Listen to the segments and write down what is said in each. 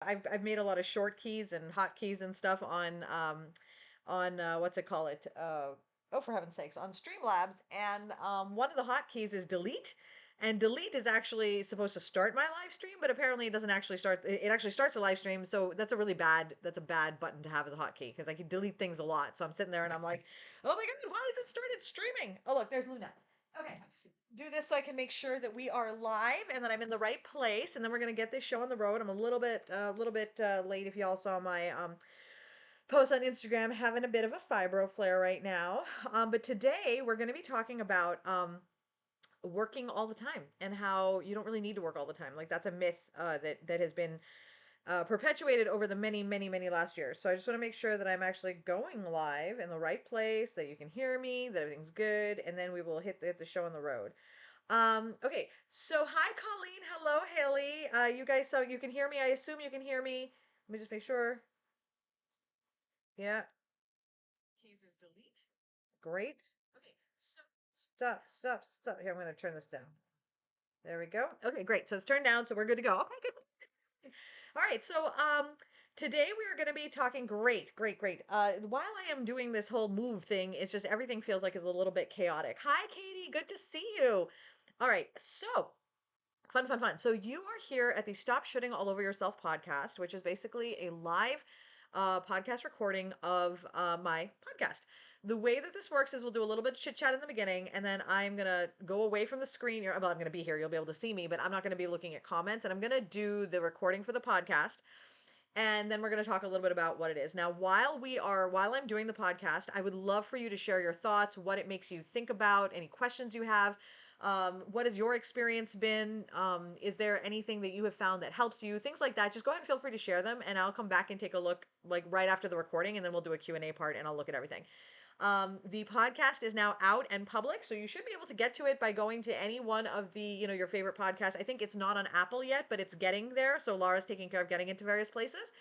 I've made a lot of short keys and hotkeys and stuff on what's it call it? Oh, for heaven's sakes, on Streamlabs. And one of the hotkeys is delete. And delete is actually supposed to start my live stream, but apparently it doesn't actually start. It actually starts a live stream, so that's a bad button to have as a hotkey because I can delete things a lot. So I'm sitting there and I'm like, oh my god, why has it started streaming? Oh look, there's Luna. Okay, do this so I can make sure that we are live and that I'm in the right place, and then we're gonna get this show on the road. I'm a little bit late. If y'all saw my post on Instagram, having a bit of a fibro flare right now. But today we're gonna be talking about working all the time and how you don't really need to work all the time. Like that's a myth that has been perpetuated over the many last years. So I just want to make sure that I'm actually going live in the right place, that you can hear me, that everything's good, and then we will hit the show on the road. Okay, so hi Colleen, hello Haley. You guys, so you can hear me. I assume you can hear me. Let me just make sure. Yeah. Keys is delete. Great. Okay, so stop. Here, I'm going to turn this down. There we go. Okay, great. So it's turned down, so we're good to go. Okay, good. All right, so today we are going to be talking. Great. While I am doing this whole move thing, it's just everything feels like it's a little bit chaotic. Hi, Katie. Good to see you. All right, so fun. So you are here at the Stop Shitting All Over Yourself podcast, which is basically a live podcast recording of my podcast. The way that this works is we'll do a little bit of chit chat in the beginning, and then I'm gonna go away from the screen. Well, I'm gonna be here. You'll be able to see me, but I'm not gonna be looking at comments. And I'm gonna do the recording for the podcast, and then we're going to talk a little bit about what it is. Now, while I'm doing the podcast, I would love for you to share your thoughts, what it makes you think about, any questions you have. What has your experience been? Is there anything that you have found that helps you? Things like that. Just go ahead and feel free to share them, and I'll come back and take a look like right after the recording, and then we'll do a Q&A part, and I'll look at everything. The podcast is now out and public, so you should be able to get to it by going to any one of the, your favorite podcasts. I think it's not on Apple yet, but it's getting there. So Laura's taking care of getting into various places.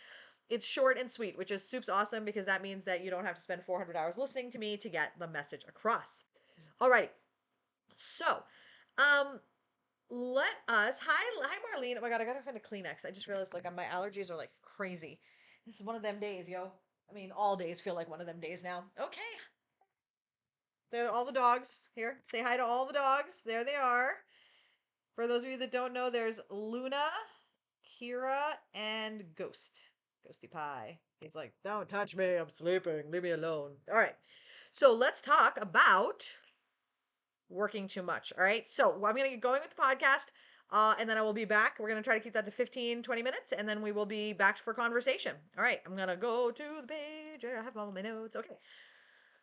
It's short and sweet, which is soup's awesome because that means that you don't have to spend 400 hours listening to me to get the message across. Alrighty. So, um, hi Marlene. Oh my god, I gotta find a Kleenex. I just realized like my allergies are like crazy. This is one of them days, yo. I mean, all days feel like one of them days now. Okay, they're all the dogs. Here, say hi to all the dogs. There they are. For those of you that don't know, there's Luna, Kira, and Ghost. Ghosty Pie. He's like, don't touch me. I'm sleeping. Leave me alone. All right. So let's talk about working too much. All right. So I'm going to get going with the podcast. And then I will be back. We're going to try to keep that to 15, 20 minutes. And then we will be back for conversation. All right. I'm going to go to the page. I have all my notes. Okay.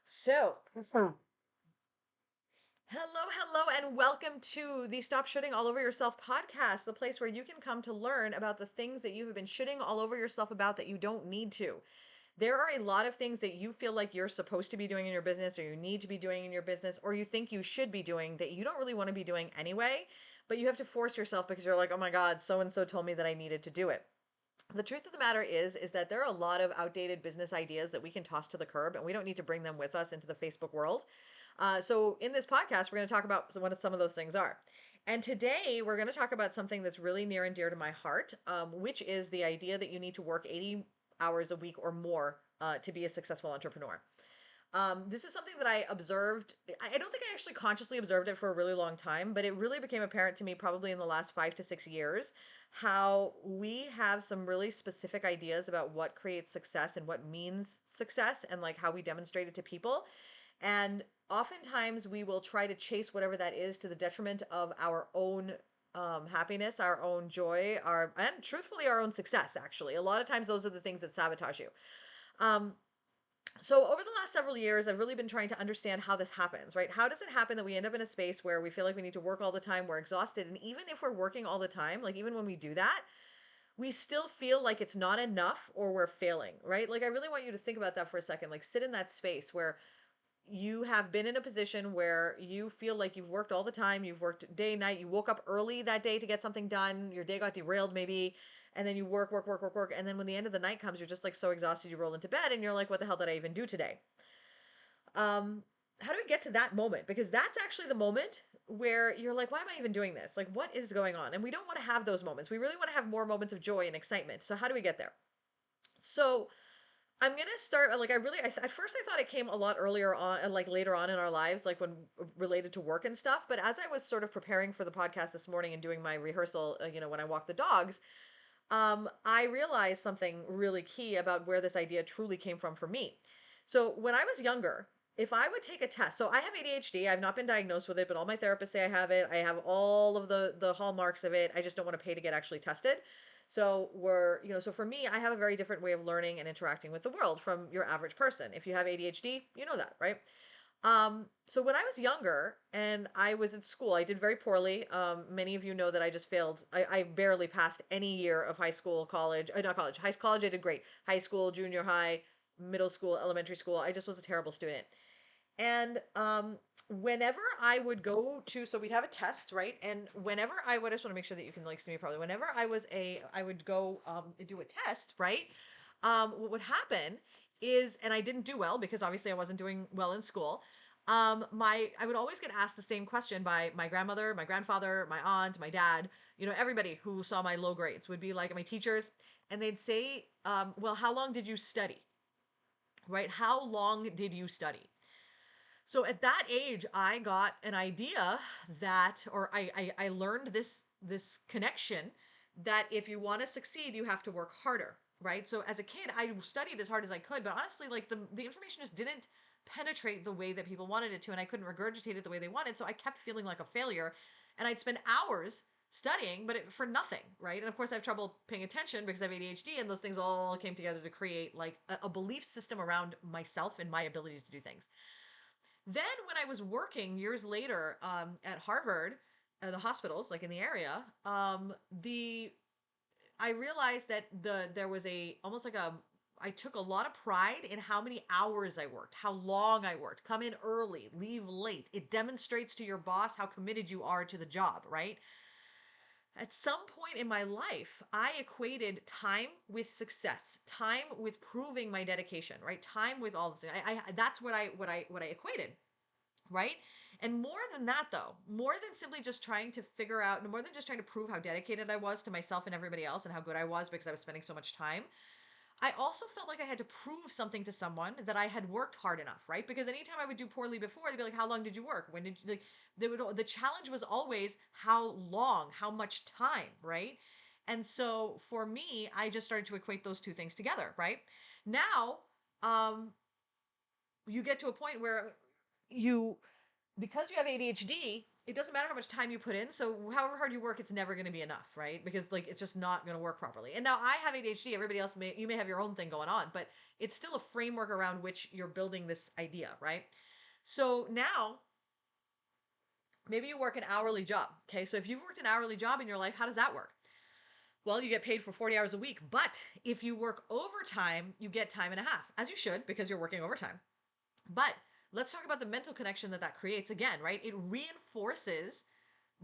So hello, and welcome to the Stop Shitting All Over Yourself podcast, the place where you can come to learn about the things that you have been shitting all over yourself about that you don't need to. There are a lot of things that you feel like you're supposed to be doing in your business, or you need to be doing in your business, or you think you should be doing that you don't really want to be doing anyway, but you have to force yourself because you're like, oh my God, so and so told me that I needed to do it. The truth of the matter is that there are a lot of outdated business ideas that we can toss to the curb, and we don't need to bring them with us into the Facebook world. So in this podcast, we're going to talk about what some of those things are. And today we're going to talk about something that's really near and dear to my heart, which is the idea that you need to work 80 hours a week or more to be a successful entrepreneur. This is something that I observed. I don't think I actually consciously observed it for a really long time, but it really became apparent to me probably in the last 5 to 6 years how we have some really specific ideas about what creates success and what means success and like how we demonstrate it to people. And oftentimes we will try to chase whatever that is to the detriment of our own happiness, our own joy, and truthfully our own success. Actually, a lot of times those are the things that sabotage you. Um, so over the last several years, I've really been trying to understand how this happens, right? How does it happen that we end up in a space where we feel like we need to work all the time, we're exhausted, and even if we're working all the time, like even when we do that, we still feel like it's not enough or we're failing, right? Like I really want you to think about that for a second. Like sit in that space where you have been in a position where you feel like you've worked all the time, you've worked day, night, you woke up early that day to get something done, your day got derailed maybe, and then you work. And then when the end of the night comes, you're just like so exhausted, you roll into bed and you're like, what the hell did I even do today? how do we get to that moment? Because that's actually the moment where you're like, why am I even doing this? Like, what is going on? And we don't want to have those moments. We really want to have more moments of joy and excitement. So how do we get there? So I'm gonna start like at first I thought it came a lot earlier on and like later on in our lives, like when related to work and stuff. But as I was sort of preparing for the podcast this morning and doing my rehearsal, when I walk the dogs, I realized something really key about where this idea truly came from for me. So when I was younger, if I would take a test, so I have ADHD, I've not been diagnosed with it, but all my therapists say I have it. I have all of the hallmarks of it. I just don't want to pay to get actually tested. So for me, I have a very different way of learning and interacting with the world from your average person. If you have ADHD, you know that, right? So when I was younger and I was in school, I did very poorly. Many of you know that I just failed. I barely passed any year of high school, college, not college, high college. I did great. High school, junior high, middle school, elementary school. I just was a terrible student. And whenever I would go to, so we'd have a test, right? And whenever I would, I just want to make sure that you can like see me probably. Whenever I would go do a test, right? What would happen is, and I didn't do well because obviously I wasn't doing well in school. I would always get asked the same question by my grandmother, my grandfather, my aunt, my dad. Everybody who saw my low grades would be like my teachers, and they'd say, "Well, how long did you study? Right? How long did you study?" So at that age, I got an idea that, or I learned this connection that if you want to succeed, you have to work harder, right? So as a kid, I studied as hard as I could, but honestly, like the information just didn't penetrate the way that people wanted it to, and I couldn't regurgitate it the way they wanted. So I kept feeling like a failure, and I'd spend hours studying, but for nothing, right? And of course, I have trouble paying attention because I have ADHD, and those things all came together to create like a belief system around myself and my abilities to do things. Then when I was working years later at Harvard, the hospitals like in the area, the I realized that there was a almost like a I took a lot of pride in how many hours I worked, how long I worked, come in early, leave late. It demonstrates to your boss how committed you are to the job, right? At some point in my life, I equated time with success, time with proving my dedication, right? Time with all this. That's what I equated, right? And more than that, though, more than simply just trying to figure out, more than just trying to prove how dedicated I was to myself and everybody else and how good I was because I was spending so much time, I also felt like I had to prove something to someone that I had worked hard enough, right? Because anytime I would do poorly before, they'd be like, "How long did you work? When did you like?" The challenge was always how long, how much time, right? And so for me, I just started to equate those two things together, right? Now, um, you get to a point where you because you have ADHD, it doesn't matter how much time you put in. So however hard you work, it's never going to be enough, right? Because like it's just not going to work properly. And now I have ADHD. Everybody else you may have your own thing going on, but it's still a framework around which you're building this idea, right? So now maybe you work an hourly job. Okay, so if you've worked an hourly job in your life, how does that work? Well, you get paid for 40 hours a week, but if you work overtime, you get time and a half, as you should because you're working overtime. But let's talk about the mental connection that creates again, right? It reinforces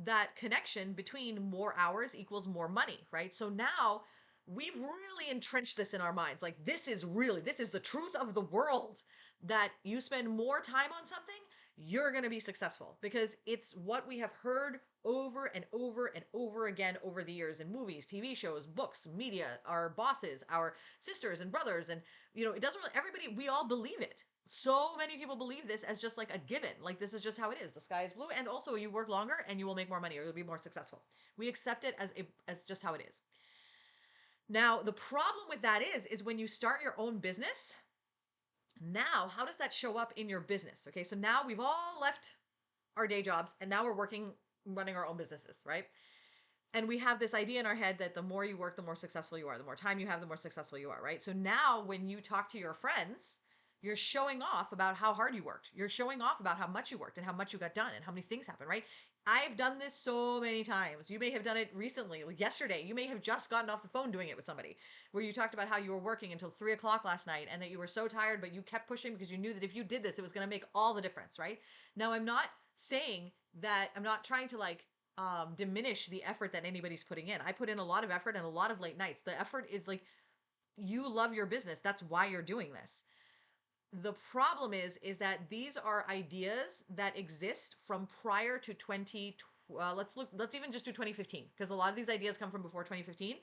that connection between more hours equals more money, right? So now we've really entrenched this in our minds. Like this is the truth of the world that you spend more time on something, you're going to be successful because it's what we have heard over and over and over again over the years in movies, TV shows, books, media, our bosses, our sisters and brothers. And, it doesn't really, everybody, we all believe it. So many people believe this as just like a given. Like this is just how it is. The sky is blue, and also you work longer and you will make more money or you'll be more successful. We accept it as just how it is. Now, the problem with that is when you start your own business, now how does that show up in your business? Okay, so now we've all left our day jobs and now we're working running our own businesses, right? And we have this idea in our head that the more you work, the more successful you are. The more time you have, the more successful you are, right? So now when you talk to your friends, you're showing off about how hard you worked. You're showing off about how much you worked and how much you got done and how many things happened, right? I've done this so many times. You may have done it recently, like yesterday. You may have just gotten off the phone doing it with somebody where you talked about how you were working until 3 o'clock last night and that you were so tired, but you kept pushing because you knew that if you did this, it was going to make all the difference, right? Now, I'm not saying that I'm not trying to diminish the effort that anybody's putting in. I put in a lot of effort and a lot of late nights. The effort is like you love your business. That's why you're doing this. The problem is that these are ideas that exist from prior to 20, let's even just do 2015, because a lot of these ideas come from before 2015,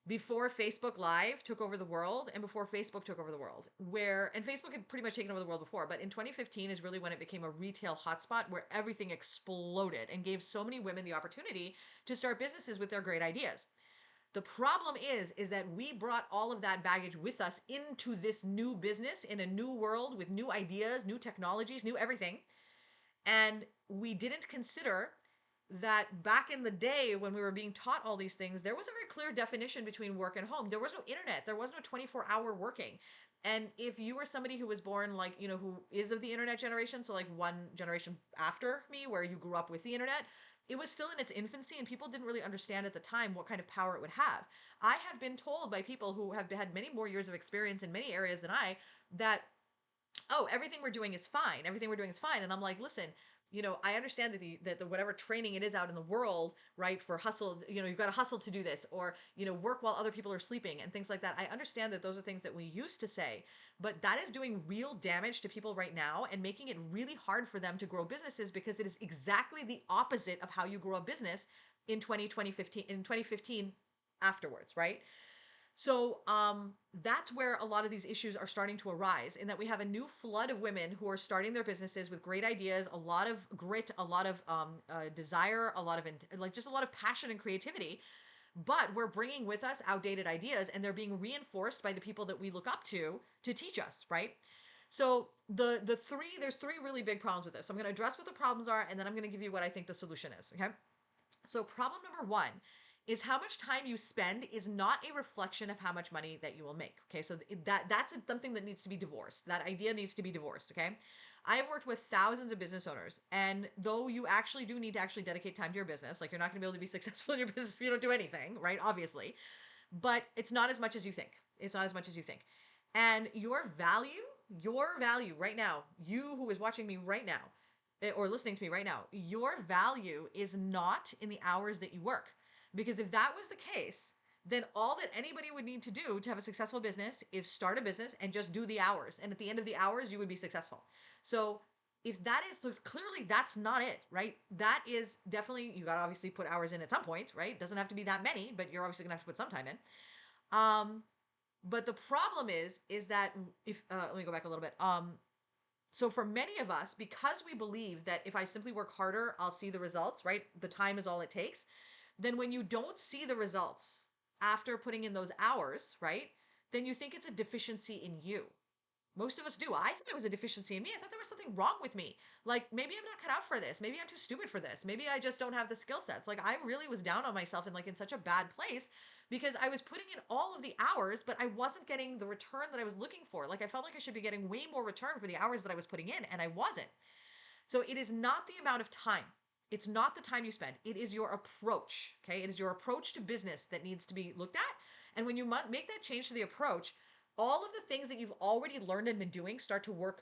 before Facebook Live took over the world and before Facebook took over the world. And Facebook had pretty much taken over the world before, but in 2015 is really when it became a retail hotspot where everything exploded and gave so many women the opportunity to start businesses with their great ideas. The problem is that we brought all of that baggage with us into this new business in a new world with new ideas, new technologies, new everything. And we didn't consider that back in the day when we were being taught all these things, there was a very clear definition between work and home. There was no internet, there was no 24-hour working. And if you were somebody who was born, like, who is of the internet generation, so like one generation after me, where you grew up with the internet, it was still in its infancy and people didn't really understand at the time what kind of power it would have. I have been told by people who have had many more years of experience in many areas than I that, oh, everything we're doing is fine. Everything we're doing is fine. And I'm like, listen, I understand that the whatever training it is out in the world, right, for hustle, you've got to hustle to do this, or, work while other people are sleeping and things like that. I understand that those are things that we used to say, but that is doing real damage to people right now and making it really hard for them to grow businesses, because it is exactly the opposite of how you grow a business in 2015 afterwards, right? So that's where a lot of these issues are starting to arise, in that we have a new flood of women who are starting their businesses with great ideas, a lot of grit, a lot of desire, a lot of like just a lot of passion and creativity. But we're bringing with us outdated ideas, and they're being reinforced by the people that we look up to teach us, right? So there's three really big problems with this. So I'm going to address what the problems are, and then I'm going to give you what I think the solution is. Okay. So problem number one is how much time you spend is not a reflection of how much money that you will make. Okay, so that's something that needs to be divorced. That idea needs to be divorced. Okay, I have worked with thousands of business owners, and though you actually do need to actually dedicate time to your business, like you're not going to be able to be successful in your business if you don't do anything, right? Obviously, but it's not as much as you think. It's not as much as you think, and your value right now, you who is watching me right now or listening to me right now, your value is not in the hours that you work. Because if that was the case, then all that anybody would need to do to have a successful business is start a business and just do the hours. And at the end of the hours, you would be successful. So if that is, so clearly that's not it, right? That is definitely, you got to obviously put hours in at some point, right? Doesn't have to be that many, but you're obviously gonna have to put some time in. But the problem is that if, let me go back a little bit. So for many of us, because we believe that if I simply work harder, I'll see the results, right? The time is all it takes. Then when you don't see the results after putting in those hours, right? Then you think it's a deficiency in you. Most of us do. I thought it was a deficiency in me. I thought there was something wrong with me. Like maybe I'm not cut out for this. Maybe I'm too stupid for this. Maybe I just don't have the skill sets. Like I really was down on myself and like in such a bad place because I was putting in all of the hours, but I wasn't getting the return that I was looking for. Like I felt like I should be getting way more return for the hours that I was putting in, and I wasn't. So it is not the amount of time. It's not the time you spend. It is your approach. Okay. It is your approach to business that needs to be looked at. And when you make that change to the approach, all of the things that you've already learned and been doing start to work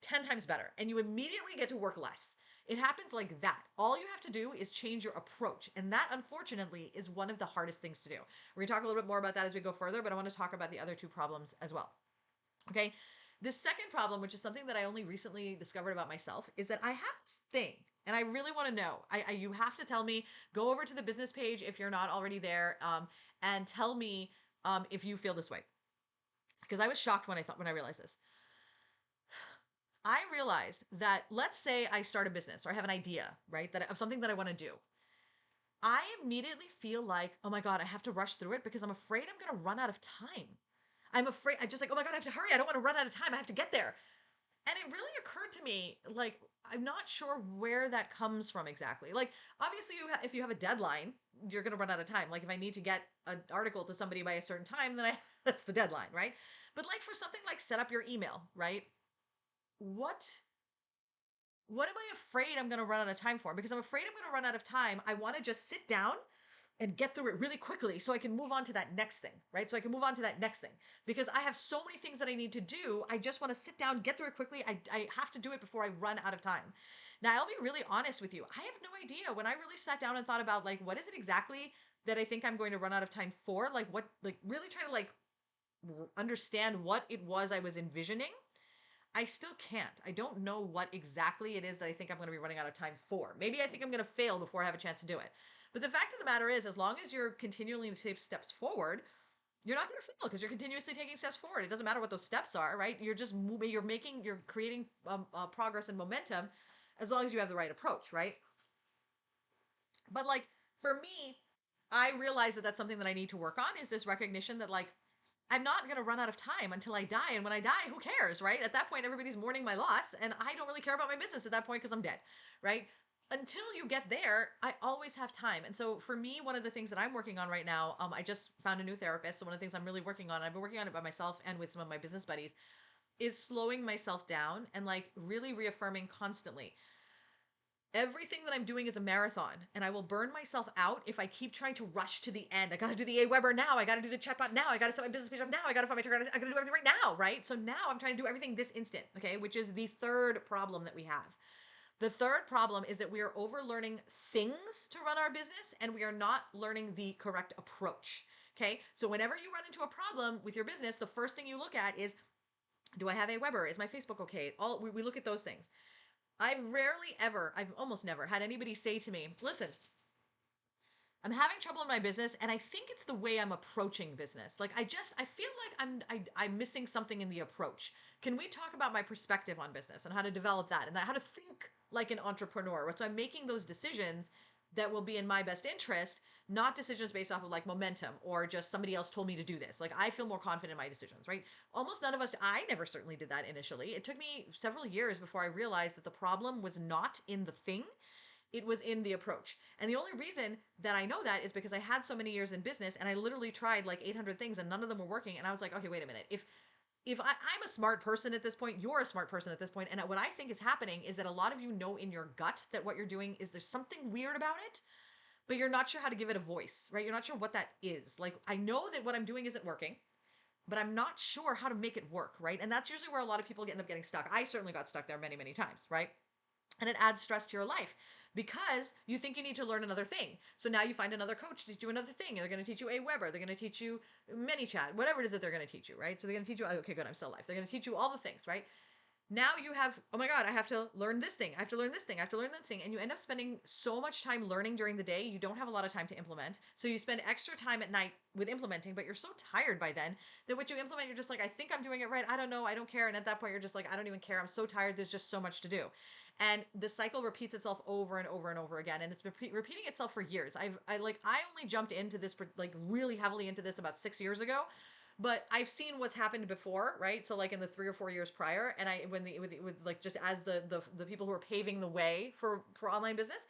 10 times better. And you immediately get to work less. It happens like that. All you have to do is change your approach. And that, unfortunately, is one of the hardest things to do. We're going to talk a little bit more about that as we go further, but I want to talk about the other two problems as well. Okay. The second problem, which is something that I only recently discovered about myself, is that I have this thing, and I really want to know. You have to tell me. Go over to the business page if you're not already there, and tell me if you feel this way. Because I was shocked when I realized this. I realized that let's say I start a business or I have an idea, right, that of something that I want to do. I immediately feel like, oh my God, I have to rush through it because I'm afraid I'm going to run out of time. I'm afraid, I just like, oh my God, I have to hurry. I don't want to run out of time. I have to get there. And it really occurred to me, like, I'm not sure where that comes from exactly. Like, obviously, if you have a deadline, you're going to run out of time. Like, if I need to get an article to somebody by a certain time, then that's the deadline, right? But like for something like set up your email, right? What what am I afraid I'm going to run out of time for? Because I'm afraid I'm going to run out of time. I want to just sit down and get through it really quickly so I can move on to that next thing, right? So I can move on to that next thing because I have so many things that I need to do. I just want to sit down, get through it quickly. I have to do it before I run out of time. Now, I'll be really honest with you. I have no idea. When I really sat down and thought about like, what is it exactly that I think I'm going to run out of time for? Like what, like really try to like understand what it was I was envisioning. I still can't. I don't know what exactly it is that I think I'm going to be running out of time for. Maybe I think I'm going to fail before I have a chance to do it. But the fact of the matter is, as long as you're continually taking steps forward, you're not going to fail because you're continuously taking steps forward. It doesn't matter what those steps are, right? You're just moving, you're creating progress and momentum as long as you have the right approach, right? But like for me, I realize that that's something that I need to work on is this recognition that like I'm not going to run out of time until I die. And when I die, who cares, right? At that point, everybody's mourning my loss. And I don't really care about my business at that point because I'm dead, right? Until you get there, I always have time. And so for me, one of the things that I'm working on right now, I just found a new therapist. So one of the things I'm really working on, I've been working on it by myself and with some of my business buddies, is slowing myself down and like really reaffirming constantly everything that I'm doing is a marathon, and I will burn myself out if I keep trying to rush to the end. I got to do the Aweber now. I got to do the chatbot now. I got to set my business page up now. I got to find my target. I got to do everything right now, right? So now I'm trying to do everything this instant, okay? Which is the third problem that we have. The third problem is that we are overlearning things to run our business, and we are not learning the correct approach. Okay, so whenever you run into a problem with your business, the first thing you look at is, do I have Aweber? Is my Facebook okay? We look at those things. I've almost never had anybody say to me, listen, I'm having trouble in my business and I think it's the way I'm approaching business. Like I feel like I'm missing something in the approach. Can we talk about my perspective on business and how to develop that and how to think like an entrepreneur? So I'm making those decisions that will be in my best interest, not decisions based off of like momentum or just somebody else told me to do this. Like I feel more confident in my decisions, right? Almost none of us, I never certainly did that initially. It took me several years before I realized that the problem was not in the thing, it was in the approach. And the only reason that I know that is because I had so many years in business and I literally tried like 800 things and none of them were working. And I was like, okay, wait a minute. I'm a smart person at this point, you're a smart person at this point. And what I think is happening is that a lot of you know in your gut that what you're doing is there's something weird about it, but you're not sure how to give it a voice, right? You're not sure what that is. Like, I know that what I'm doing isn't working, but I'm not sure how to make it work, right? And that's usually where a lot of people end up getting stuck. I certainly got stuck there many, many times, right? And it adds stress to your life because you think you need to learn another thing. So now you find another coach to teach you another thing. They're going to teach you Aweber. They're going to teach you ManyChat, whatever it is that they're going to teach you, right? So they're going to teach you, okay, good, I'm still alive. They're going to teach you all the things, right? Now you have, oh my God, I have to learn this thing. I have to learn this thing. I have to learn that thing. And you end up spending so much time learning during the day. You don't have a lot of time to implement. So you spend extra time at night with implementing, but you're so tired by then that what you implement, you're just like, I think I'm doing it right. I don't know. I don't care. And at that point, you're just like, I don't even care. I'm so tired. There's just so much to do. And the cycle repeats itself over and over and over again. And it's been repeating itself for years. I only jumped into this, like really heavily into this about 6 years ago, but I've seen what's happened before, right? So like in the 3 or 4 years prior, and I when the with like just as the people who are paving the way for online business,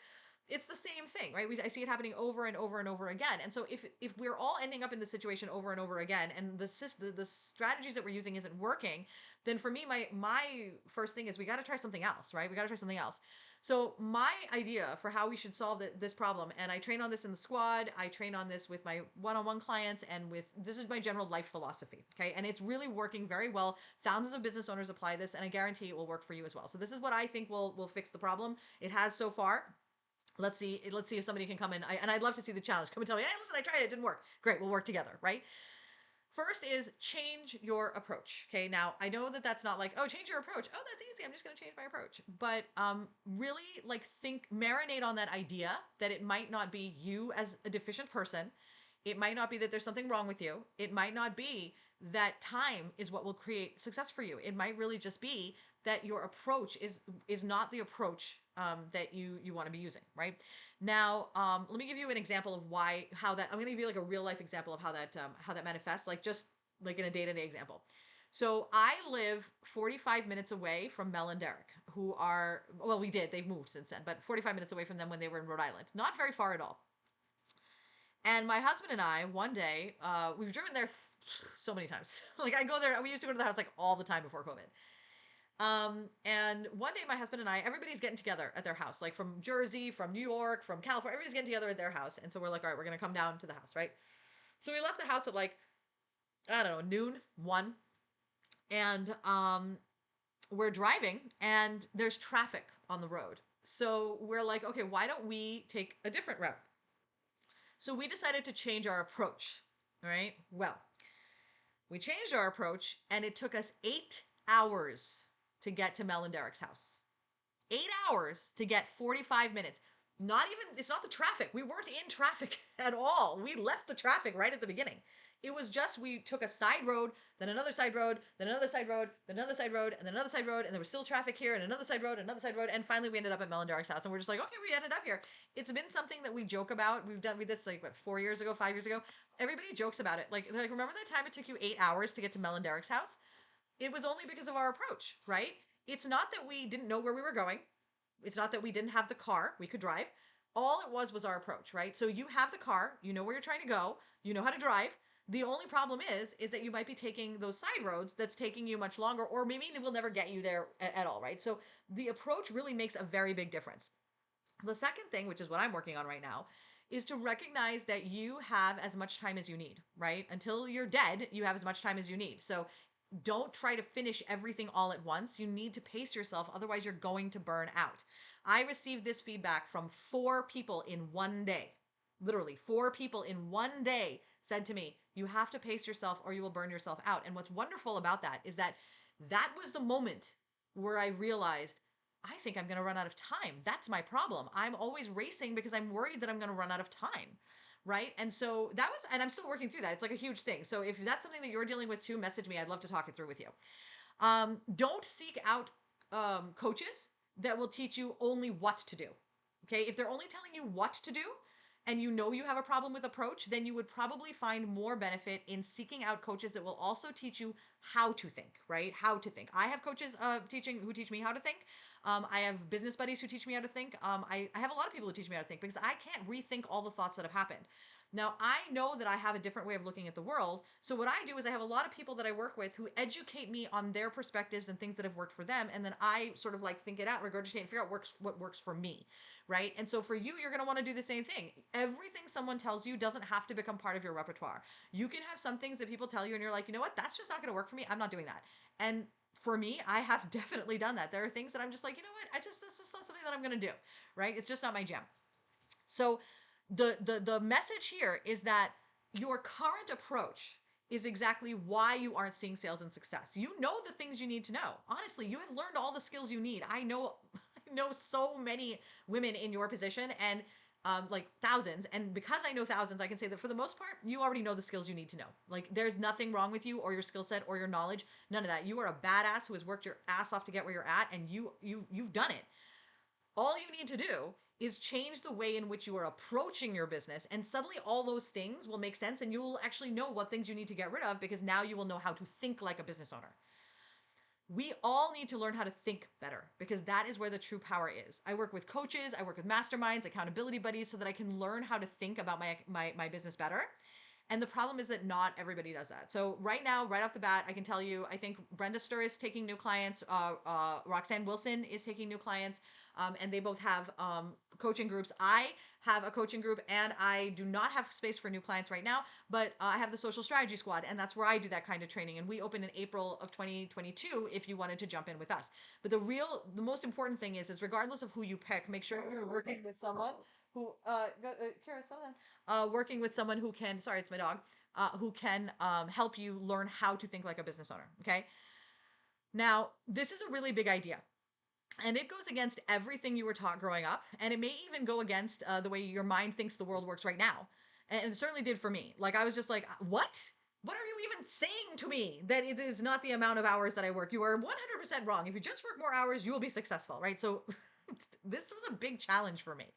it's the same thing, right? I see it happening over and over and over again. And so if we're all ending up in this situation over and over again, and the strategies that we're using isn't working, then for me, my first thing is we got to try something else, right? We got to try something else. So my idea for how we should solve this problem, and I train on this in the squad, I train on this with my one-on-one clients, and with this is my general life philosophy, okay? And it's really working very well. Thousands of business owners apply this, and I guarantee it will work for you as well. So this is what I think will fix the problem. It has so far. Let's see if somebody can come in. And I'd love to see the challenge. Come and tell me, hey, listen, I tried it, didn't work. Great, we'll work together, right? First is change your approach. Okay, now I know that that's not like, oh, change your approach. Oh, that's easy. I'm just going to change my approach. But really, like, marinate on that idea that it might not be you as a deficient person. It might not be that there's something wrong with you. It might not be that time is what will create success for you. It might really just be that your approach is not the approach that you want to be using, right? Now, let me give you an example of how that. I'm going to give you like a real life example of how that manifests, like just like in a day to day example. So I live 45 minutes away from Mel and Derek, who are well, we did. They've moved since then, but 45 minutes away from them when they were in Rhode Island. Not very far at all. And my husband and I, one day, we've driven there so many times. Like I go there, we used to go to the house like all the time before COVID. And one day my husband and I, everybody's getting together at their house, like from Jersey, from New York, from California, everybody's getting together at their house. And so we're like, all right, we're going to come down to the house, right? So we left the house at like, I don't know, noon, 1. And we're driving and there's traffic on the road. So we're like, okay, why don't we take a different route? So we decided to change our approach. All right. Well, we changed our approach and it took us 8 hours to get to Mel and Derek's house. 8 hours to get 45 minutes. Not even, it's not the traffic. We weren't in traffic at all. We left the traffic right at the beginning. It was just we took a side road, then another side road, then another side road, then another side road, and then another side road, and there was still traffic here, and another side road, another side road, and finally we ended up at Mel and Derek's house, and we're just like, okay, we ended up here. It's been something that we joke about. We've done this like what 4 years ago, 5 years ago. Everybody jokes about it. Like remember that time it took you 8 hours to get to Mel and Derek's house? It was only because of our approach, right? It's not that we didn't know where we were going. It's not that we didn't have the car we could drive. All it was our approach, right? So you have the car, you know where you're trying to go, you know how to drive. The only problem is that you might be taking those side roads that's taking you much longer, or maybe it will never get you there at all, right? So the approach really makes a very big difference. The second thing, which is what I'm working on right now, is to recognize that you have as much time as you need, right? Until you're dead, you have as much time as you need. So don't try to finish everything all at once. You need to pace yourself, otherwise, you're going to burn out. I received this feedback from 4 people in one day. Literally, 4 people in one day said to me, you have to pace yourself or you will burn yourself out. And what's wonderful about that is that that was the moment where I realized I think I'm going to run out of time. That's my problem. I'm always racing because I'm worried that I'm going to run out of time. Right. And so that was, and I'm still working through that. It's like a huge thing. So if that's something that you're dealing with too, message me. I'd love to talk it through with you. Don't seek out coaches that will teach you only what to do. Okay. If they're only telling you what to do, and you know you have a problem with approach, then you would probably find more benefit in seeking out coaches that will also teach you how to think, right? How to think. I have coaches who teach me how to think. I have business buddies who teach me how to think. I have a lot of people who teach me how to think because I can't rethink all the thoughts that have happened. Now, I know that I have a different way of looking at the world. So, what I do is I have a lot of people that I work with who educate me on their perspectives and things that have worked for them. And then I sort of like think it out, regurgitate, and figure out what works for me. Right. And so, for you, you're going to want to do the same thing. Everything someone tells you doesn't have to become part of your repertoire. You can have some things that people tell you, and you're like, you know what? That's just not going to work for me. I'm not doing that. And for me, I have definitely done that. There are things that I'm just like, you know what? This is not something that I'm going to do. Right. It's just not my jam. So the message here is that your current approach is exactly why you aren't seeing sales and success. You know the things you need to know. Honestly, you have learned all the skills you need. I know I know so many women in your position and like thousands. And because I know thousands, I can say that for the most part, you already know the skills you need to know. Like there's nothing wrong with you or your skill set or your knowledge. None of that. You are a badass who has worked your ass off to get where you're at, and you've done it. All you need to do is change the way in which you are approaching your business, and suddenly all those things will make sense, and you'll actually know what things you need to get rid of because now you will know how to think like a business owner. We all need to learn how to think better because that is where the true power is. I work with coaches, I work with masterminds, accountability buddies so that I can learn how to think about my business better. And the problem is that not everybody does that. So right now, right off the bat, I can tell you, I think Brenda Stur is taking new clients. Roxanne Wilson is taking new clients. And they both have coaching groups. I have a coaching group and I do not have space for new clients right now, but I have the social strategy squad and that's where I do that kind of training. And we open in April of 2022 if you wanted to jump in with us. But the most important thing is regardless of who you pick, make sure you're working with someone who, Kara, settle down working with someone who can, sorry, it's my dog, who can help you learn how to think like a business owner. Okay. Now, this is a really big idea. And it goes against everything you were taught growing up. And it may even go against the way your mind thinks the world works right now. And it certainly did for me. Like, I was just like, what? What are you even saying to me that it is not the amount of hours that I work? You are 100% wrong. If you just work more hours, you will be successful, right? So this was a big challenge for me.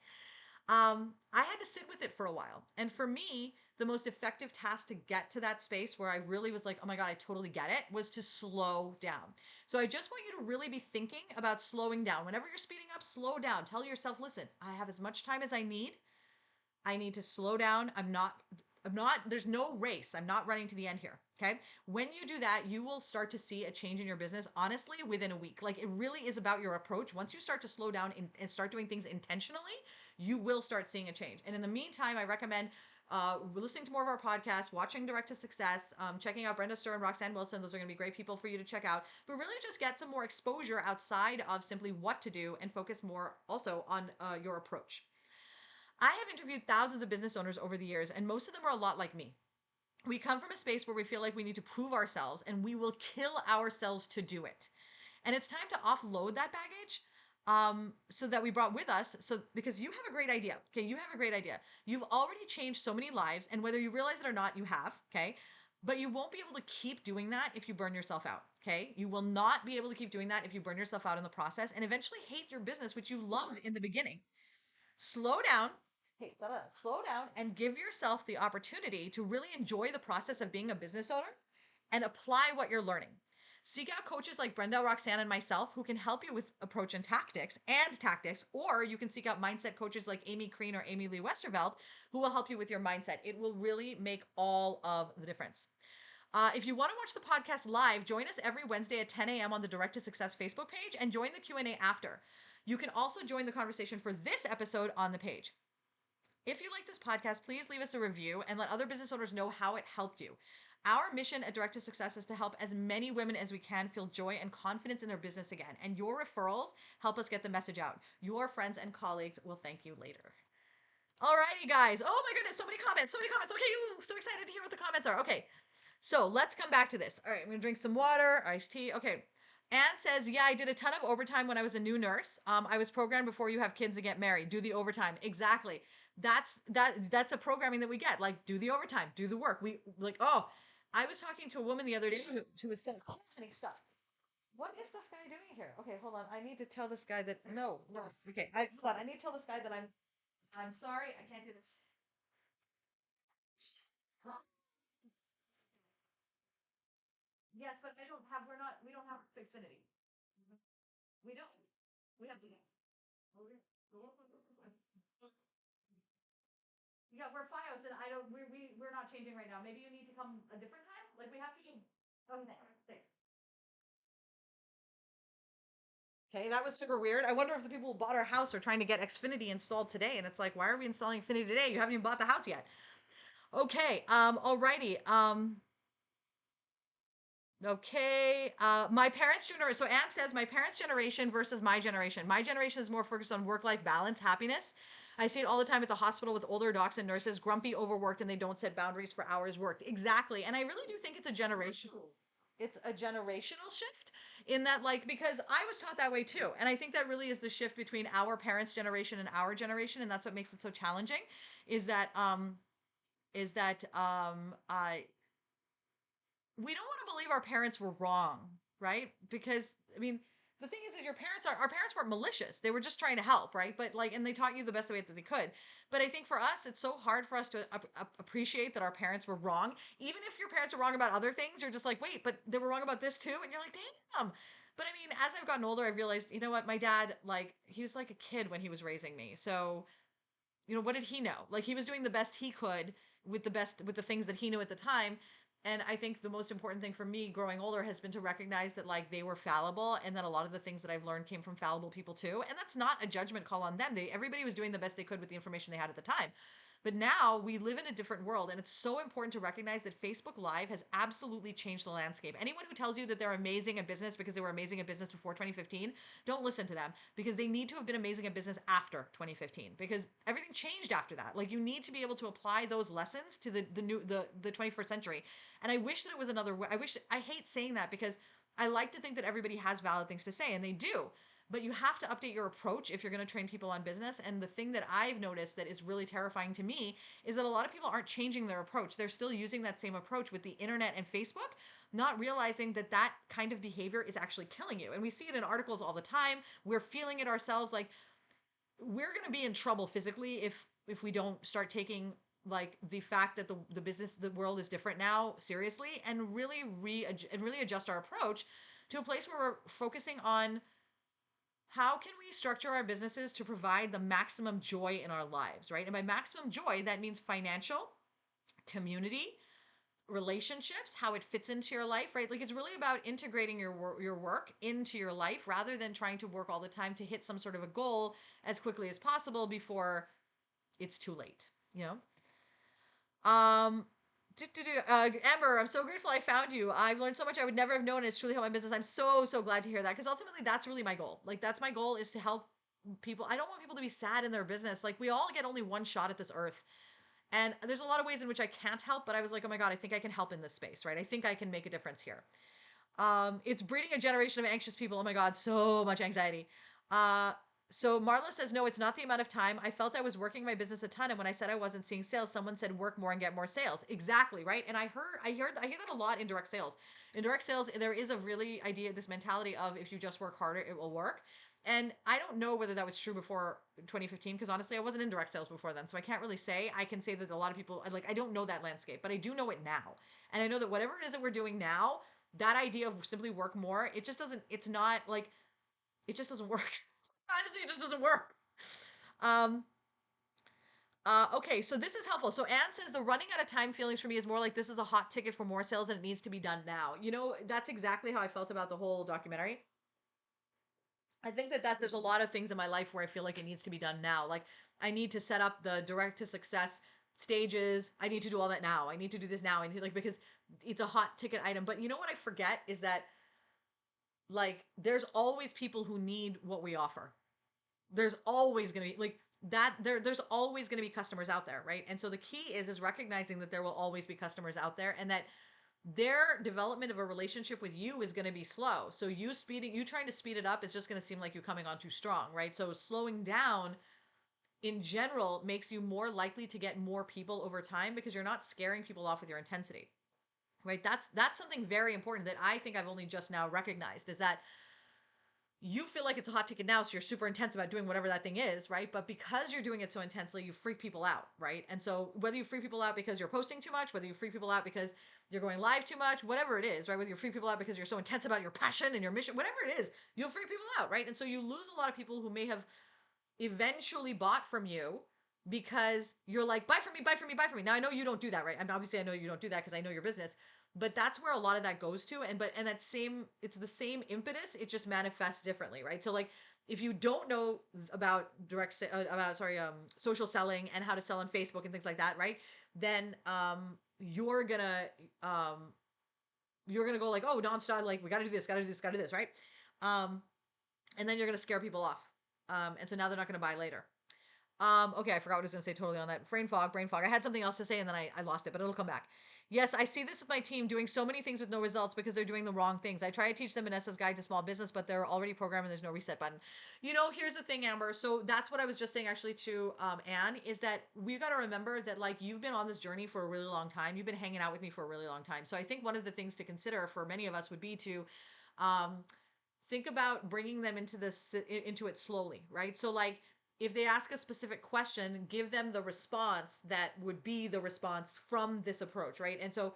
I had to sit with it for a while. And for me, the most effective task to get to that space where I really was like, oh my God, I totally get it, was to slow down. So I just want you to really be thinking about slowing down. Whenever you're speeding up, slow down. Tell yourself, listen, I have as much time as I need. I need to slow down. There's no race. I'm not running to the end here. Okay. When you do that, you will start to see a change in your business, honestly, within a week. Like it really is about your approach. Once you start to slow down and start doing things intentionally, you will start seeing a change. And in the meantime, I recommend listening to more of our podcasts, watching Direct to Success, checking out Brenda Stur and Roxanne Wilson. Those are going to be great people for you to check out. But really just get some more exposure outside of simply what to do and focus more also on your approach. I have interviewed thousands of business owners over the years, and most of them are a lot like me. We come from a space where we feel like we need to prove ourselves, and we will kill ourselves to do it. And it's time to offload that baggage, so that we brought with us. So, because you have a great idea. Okay. You have a great idea. You've already changed so many lives. And whether you realize it or not, you have. Okay. But you won't be able to keep doing that if you burn yourself out. Okay. You will not be able to keep doing that if you burn yourself out in the process and eventually hate your business, which you loved in the beginning. Slow down. Hey, slow down and give yourself the opportunity to really enjoy the process of being a business owner and apply what you're learning. Seek out coaches like Brenda, Roxanne, and myself who can help you with approach and tactics, or you can seek out mindset coaches like Amy Crean or Amy Lee Westerveld who will help you with your mindset. It will really make all of the difference. If you want to watch the podcast live, join us every Wednesday at 10 a.m. on the Direct to Success Facebook page and join the Q&A after. You can also join the conversation for this episode on the page. If you like this podcast, please leave us a review and let other business owners know how it helped you. Our mission at Direct to Success is to help as many women as we can feel joy and confidence in their business again. And your referrals help us get the message out. Your friends and colleagues will thank you later. Alrighty, guys. Oh my goodness, so many comments, so many comments. Okay, ooh, so excited to hear what the comments are. Okay, so let's come back to this. All right, I'm gonna drink some water, iced tea. Okay. Anne says, yeah, I did a ton of overtime when I was a new nurse. I was programmed before you have kids and get married. Do the overtime. Exactly. That's a programming that we get. Like, do the overtime, do the work. We like, oh, I was talking to a woman the other day who was saying, oh, honey, stop. What is this guy doing here? Okay, hold on. I need to tell this guy that no, no. Okay, hold on. I need to tell this guy that I'm sorry, I can't do this. Yes, but we don't have Xfinity. We don't. We have. Yeah, we're FiOS, and I don't. We're not changing right now. Maybe you need to come a different time. Like we have to. Okay, thanks. Okay, that was super weird. I wonder if the people who bought our house are trying to get Xfinity installed today, and it's like, why are we installing Xfinity today? You haven't even bought the house yet. Okay. Alrighty. Okay. My parents' generation. So Anne says my parents' generation versus my generation. My generation is more focused on work-life balance, happiness. I see it all the time at the hospital with older docs and nurses, grumpy, overworked, and they don't set boundaries for hours worked. Exactly. And I really do think it's a generational shift in that, like, because I was taught that way too. And I think that really is the shift between our parents' generation and our generation. And that's what makes it so challenging is that I we don't want to believe our parents were wrong, right? Because I mean, the thing is your parents are our parents weren't malicious. They were just trying to help, right? But like, and they taught you the best way that they could. But I think for us, it's so hard for us to appreciate that our parents were wrong. Even if your parents are wrong about other things, you're just like, wait, but they were wrong about this too, and you're like, damn. But I mean, as I've gotten older, I realized, you know what, my dad, like, he was like a kid when he was raising me. So what did he know? Like he was doing the best he could with the things that he knew at the time. And I think the most important thing for me growing older has been to recognize that like they were fallible and that a lot of the things that I've learned came from fallible people too. And that's not a judgment call on them. Everybody was doing the best they could with the information they had at the time. But now we live in a different world, and it's so important to recognize that Facebook Live has absolutely changed the landscape. Anyone who tells you that they're amazing at business because they were amazing at business before 2015, don't listen to them because they need to have been amazing at business after 2015 because everything changed after that. Like you need to be able to apply those lessons to the 21st century. And I wish that it was another way. I hate saying that because I like to think that everybody has valid things to say, and they do. But you have to update your approach if you're going to train people on business. And the thing that I've noticed that is really terrifying to me is that a lot of people aren't changing their approach. They're still using that same approach with the internet and Facebook, not realizing that that kind of behavior is actually killing you. And we see it in articles all the time. We're feeling it ourselves. Like we're going to be in trouble physically if we don't start taking like the fact that the world is different now seriously and really adjust our approach to a place where we're focusing on how can we structure our businesses to provide the maximum joy in our lives, right? And by maximum joy, that means financial, community, relationships, how it fits into your life, right? Like it's really about integrating your work into your life rather than trying to work all the time to hit some sort of a goal as quickly as possible before it's too late, you know? Amber, I'm so grateful I found you. I've learned so much I would never have known. It's truly helped my business. I'm so glad to hear that because ultimately that's really my goal. Like that's my goal is to help people. I don't want people to be sad in their business. Like we all get only one shot at this earth. And there's a lot of ways in which I can't help, but I was like, oh my God, I think I can help in this space, right? I think I can make a difference here. It's breeding a generation of anxious people. Oh my God, so much anxiety. Uh, so Marla says, no, it's not the amount of time. I felt I was working my business a ton, and when I said I wasn't seeing sales, someone said work more and get more sales. Exactly, right? And I hear that a lot in direct sales. In direct sales, there is a really idea, this mentality of if you just work harder, it will work. And I don't know whether that was true before 2015, because honestly, I wasn't in direct sales before then, so I can't really say. I can say that a lot of people like I don't know that landscape, but I do know it now, and I know that whatever it is that we're doing now, that idea of simply work more, it just doesn't, it's not like, it just doesn't work. Honestly, it just doesn't work. Um, okay, so this is helpful. So Anne says the running out of time feelings for me is more like this is a hot ticket for more sales and it needs to be done now. You know, that's exactly how I felt about the whole documentary. I think that there's a lot of things in my life where I feel like it needs to be done now. Like I need to set up the direct to success stages. I need to do all that now. I need to do this now. I need like because it's a hot ticket item. But you know what I forget is that like there's always people who need what we offer. There's always going to be like that there's always going to be customers out there, right? And so the key is recognizing that there will always be customers out there and that their development of a relationship with you is going to be slow. So you trying to speed it up is just going to seem like you coming on too strong, right? So slowing down in general makes you more likely to get more people over time because you're not scaring people off with your intensity. Right? That's something very important that I think I've only just now recognized is that you feel like it's a hot ticket now, so you're super intense about doing whatever that thing is, right? But because you're doing it so intensely, you freak people out, right? And so whether you freak people out because you're posting too much, whether you freak people out because you're going live too much, whatever it is, right? Whether you freak people out because you're so intense about your passion and your mission, whatever it is, you'll freak people out, right? And so you lose a lot of people who may have eventually bought from you because you're like, buy from me, buy from me, buy from me. Now I know you don't do that, right? I mean, obviously I know you don't do that because I know your business, but that's where a lot of that goes to. And that same, it's the same impetus. It just manifests differently, right? So like, if you don't know about social selling and how to sell on Facebook and things like that, right? Then um you're gonna go like, oh, nonstop, like we got to do this, got to do this, got to do this, right? Um, and then you're gonna scare people off. And so now they're not gonna buy later. Okay, I forgot what I was gonna say totally on that. Brain fog, brain fog. I had something else to say and then I lost it, but it'll come back. Yes, I see this with my team doing so many things with no results because they're doing the wrong things. I try to teach them Vanessa's guide to small business, but they're already programmed and there's no reset button. You know, here's the thing, Amber. So that's what I was just saying actually to Anne is that we've got to remember that like you've been on this journey for a really long time. You've been hanging out with me for a really long time. So I think one of the things to consider for many of us would be to um, think about bringing them into it slowly, right? So like if they ask a specific question, give them the response that would be the response from this approach, right? And so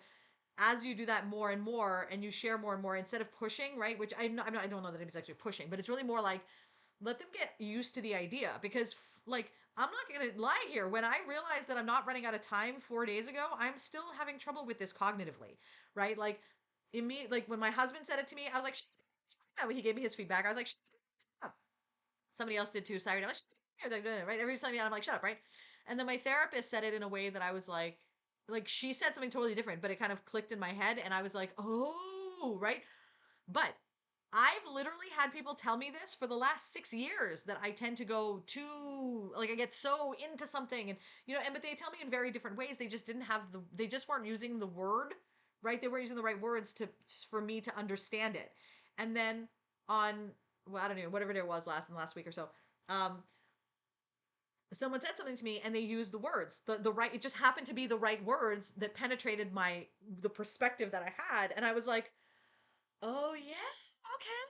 as you do that more and more and you share more and more instead of pushing, right? Which I don't know that it's actually pushing, but it's really more like let them get used to the idea because like I'm not going to lie here. When I realized that I'm not running out of time 4 days ago, I'm still having trouble with this cognitively, right? Like like when my husband said it to me, I was like, he gave me his feedback. I was like, shut up. Somebody else did too. Sorry. I was right. Every time I'm like, shut up, right? And then my therapist said it in a way that I was like she said something totally different, but it kind of clicked in my head, and I was like, oh, right. But I've literally had people tell me this for the last 6 years that I tend to go too like I get so into something and but they tell me in very different ways. They just didn't have they just weren't using the word, right? They weren't using the right words to for me to understand it. And then on well, I don't know, whatever it was last week or so, um, someone said something to me and they used the words the right it just happened to be the right words that penetrated the perspective that I had and I was like, oh yeah, okay,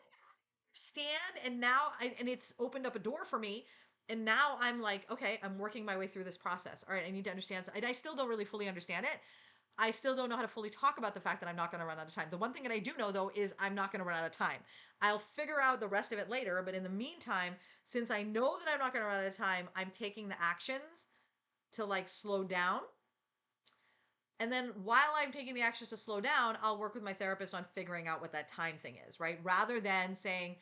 stand. And now and it's opened up a door for me, and now I'm like, okay, I'm working my way through this process. All right, I need to understand, and I still don't really fully understand it. I still don't know how to fully talk about the fact that I'm not going to run out of time. The one thing that I do know though is I'm not going to run out of time. I'll figure out the rest of it later, but in the meantime, since I know that I'm not going to run out of time, I'm taking the actions to like slow down. And then while I'm taking the actions to slow down, I'll work with my therapist on figuring out what that time thing is, right? Rather than saying,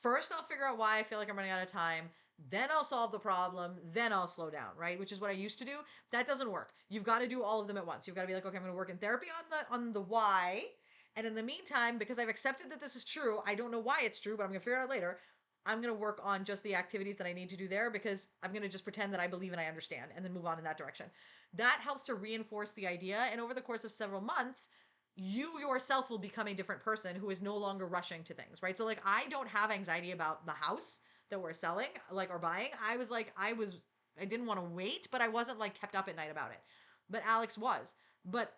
first I'll figure out why I feel like I'm running out of time, then I'll solve the problem, then I'll slow down, right? Which is what I used to do. That doesn't work. You've got to do all of them at once. You've got to be like, okay, I'm going to work in therapy on the why. And in the meantime, because I've accepted that this is true, I don't know why it's true, but I'm going to figure it out later. I'm going to work on just the activities that I need to do there because I'm going to just pretend that I believe and I understand and then move on in that direction. That helps to reinforce the idea. And over the course of several months, you yourself will become a different person who is no longer rushing to things, right? So like I don't have anxiety about the house that we're selling, like or buying. I didn't want to wait, but I wasn't like kept up at night about it. But Alex was. But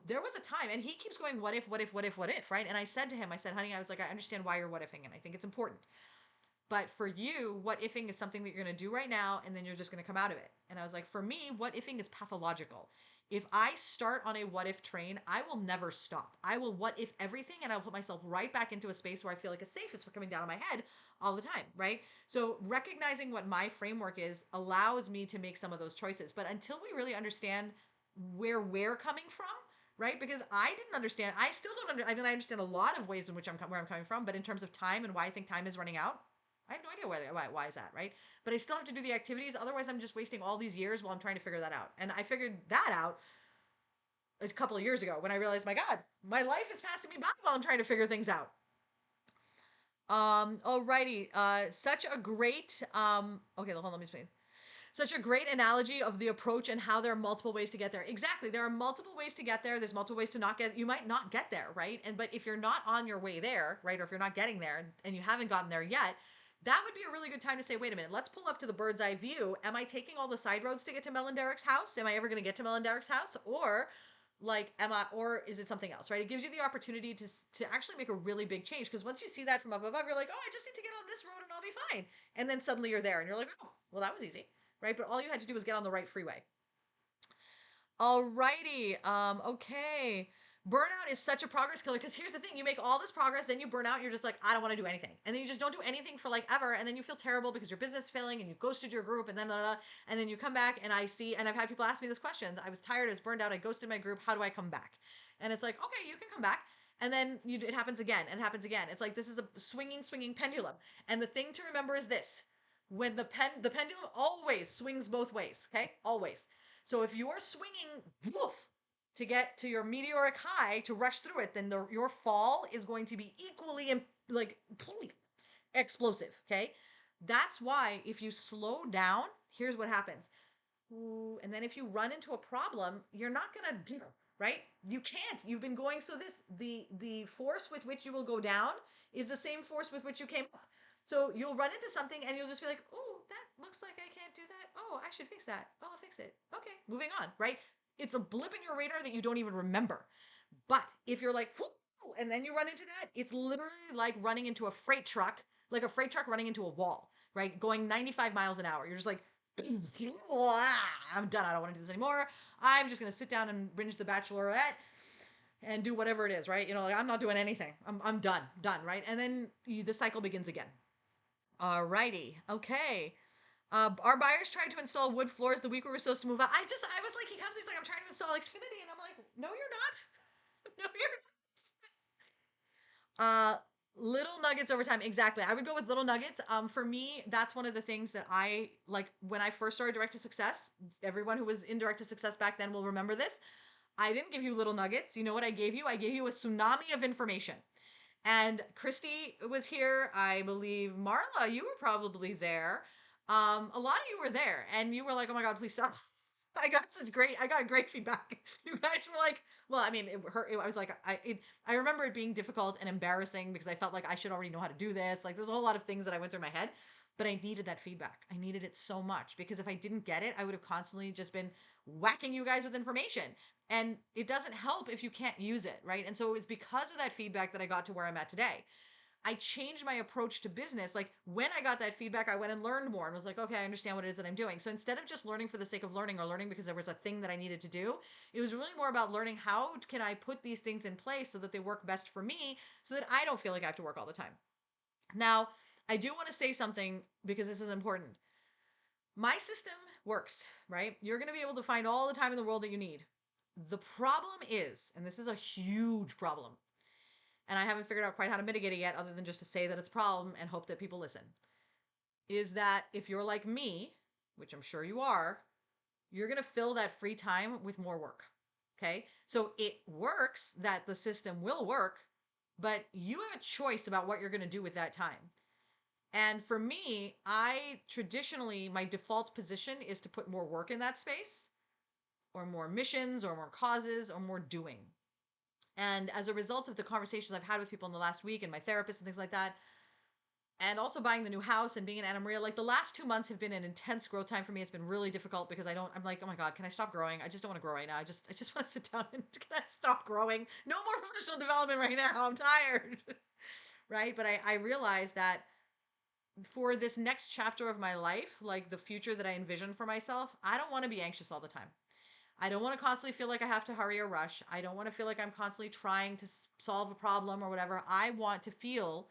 there was a time, and he keeps going, what if, what if, what if, what if, right? And I said to him, I said, honey, I was like, I understand why you're what ifing, and I think it's important. But for you, what ifing is something that you're going to do right now, and then you're just going to come out of it. And I was like, for me, what ifing is pathological. If I start on a what if train, I will never stop. I will what if everything, and I'll put myself right back into a space where I feel like a safe is coming down on my head all the time, right? So recognizing what my framework is allows me to make some of those choices. But until we really understand where we're coming from, right? Because I didn't understand. I still don't under. I mean, I understand a lot of ways in which where I'm coming from, but in terms of time and why I think time is running out, I have no idea why is that, right? But I still have to do the activities. Otherwise, I'm just wasting all these years while I'm trying to figure that out. And I figured that out a couple of years ago when I realized, my God, my life is passing me by while I'm trying to figure things out. Alrighty. Such a great, okay, hold on, let me explain. Such a great analogy of the approach and how there are multiple ways to get there. Exactly. There are multiple ways to get there. There's multiple ways to not get, you might not get there, right? But if you're not on your way there, right? Or if you're not getting there and you haven't gotten there yet, that would be a really good time to say, wait a minute, let's pull up to the bird's eye view. Am I taking all the side roads to get to Mel and Derek's house? Am I ever going to get to Mel and Derek's house? Or like, or is it something else, right? It gives you the opportunity to actually make a really big change. Because once you see that from up above, you're like, oh, I just need to get on this road and I'll be fine. And then suddenly you're there and you're like, oh, well, that was easy, right? But all you had to do was get on the right freeway. Alrighty. Okay. Burnout is such a progress killer because here's the thing: you make all this progress, then you burn out. You're just like, I don't want to do anything, and then you just don't do anything for like ever, and then you feel terrible because your business is failing, and you ghosted your group, and then blah, blah, blah, and then you come back, and I see, and I've had people ask me this question: I was tired, I was burned out, I ghosted my group. How do I come back? And it's like, okay, you can come back. And then it happens again and happens again. It's like this is a swinging pendulum. And the thing to remember is this: when the pendulum always swings both ways. Okay, always. So if you're swinging, woof, to get to your meteoric high to rush through it, then your fall is going to be equally like explosive. Okay, that's why if you slow down, here's what happens. Ooh, and then if you run into a problem, you're not gonna, right? You can't. You've been going, so this the force with which you will go down is the same force with which you came up. So you'll run into something and you'll just be like, oh, that looks like I can't do that. Oh, I should fix that. Oh, I'll fix it. Okay, moving on, right? It's a blip in your radar that you don't even remember. But if you're like, and then you run into that, it's literally like running into a freight truck, like a freight truck running into a wall, right? Going 95 miles an hour. You're just like, I'm done. I don't want to do this anymore. I'm just going to sit down and binge The Bachelorette and do whatever it is, right? You know, like I'm not doing anything. I'm done, right? And then the cycle begins again. Alrighty. Okay. Our buyers tried to install wood floors the week we were supposed to move out. I was like, he comes, he's like, I'm trying to install Xfinity. And I'm like, no, you're not. No, you're not. Little nuggets over time. Exactly. I would go with little nuggets. For me, that's one of the things that I like when I first started Direct to Success. Everyone who was in Direct to Success back then will remember this. I didn't give you little nuggets. You know what I gave you? I gave you a tsunami of information. And Christy was here. I believe Marla, you were probably there. A lot of you were there, and you were like, "Oh my God, please stop." I got great feedback. You guys were like, well, I mean, I was like, I remember it being difficult and embarrassing because I felt like I should already know how to do this. Like, there's a whole lot of things that I went through my head, but I needed that feedback. I needed it so much because if I didn't get it, I would have constantly just been whacking you guys with information. And it doesn't help if you can't use it, right? And so it was because of that feedback that I got to where I'm at today. I changed my approach to business. Like when I got that feedback, I went and learned more and was like, okay, I understand what it is that I'm doing. So instead of just learning for the sake of learning or learning because there was a thing that I needed to do, it was really more about learning how can I put these things in place so that they work best for me so that I don't feel like I have to work all the time. Now, I do want to say something because this is important. My system works, right? You're going to be able to find all the time in the world that you need. The problem is, and this is a huge problem, and I haven't figured out quite how to mitigate it yet, other than just to say that it's a problem and hope that people listen, is that if you're like me, which I'm sure you are, you're going to fill that free time with more work. Okay. So it works that the system will work, but you have a choice about what you're going to do with that time. And for me, I traditionally, my default position is to put more work in that space or more missions or more causes or more doing. And as a result of the conversations I've had with people in the last week and my therapist and things like that, and also buying the new house and being in Anna Maria, like the last 2 months have been an intense growth time for me. It's been really difficult because I'm like, oh my God, can I stop growing? I just don't want to grow right now. I just want to sit down and can I stop growing? No more professional development right now. I'm tired. Right. But I realized that for this next chapter of my life, like the future that I envision for myself, I don't want to be anxious all the time. I don't want to constantly feel like I have to hurry or rush. I don't want to feel like I'm constantly trying to solve a problem or whatever. I want to feel